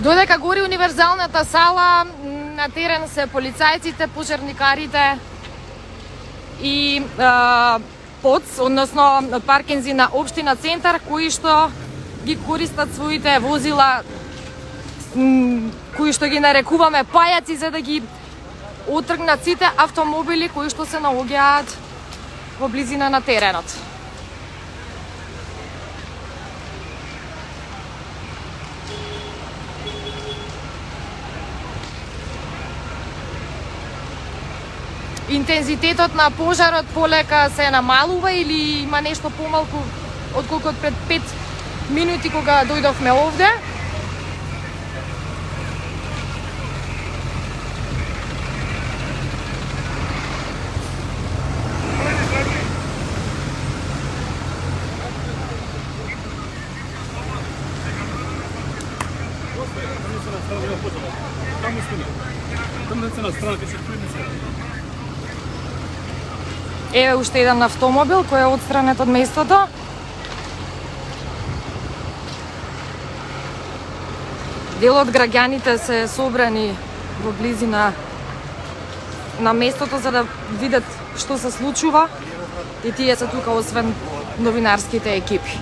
Додека гори универзалната сала, на терен се полицајците, пожарникарите и ПОЦ, односно паркинзи на општина Центар, кои што ги користат своите возила, кои што ги нарекуваме пајаци, за да ги отргнат сите автомобили кои што се наоѓаат во близина на теренот. Интензитетот на пожарот полека се намалува или има нешто помалку отколку пред 5 минути кога дојдовме овде. Еве уште еден автомобил кој е отстранет од местото. Дел од граѓаните се собрани во близина на местото за да видат што се случува и тие се тука освен новинарските екипи.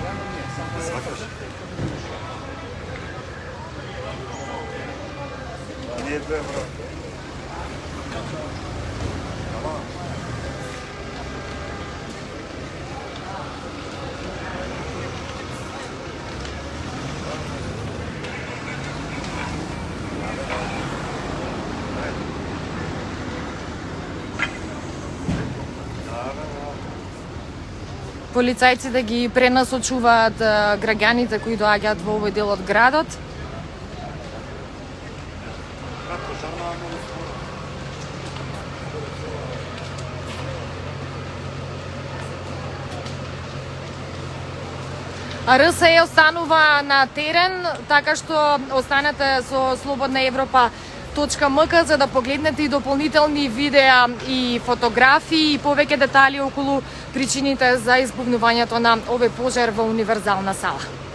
Полицајците ги пренасочуваат граѓаните кои доаѓаат во овој дел од градот. РСЕ останува на терен, така што останете со Слободна Европа.мк за да погледнете и дополнителни видеа и фотографии и повеќе детали околу причините за избувнувањето на овој пожар во универзална сала.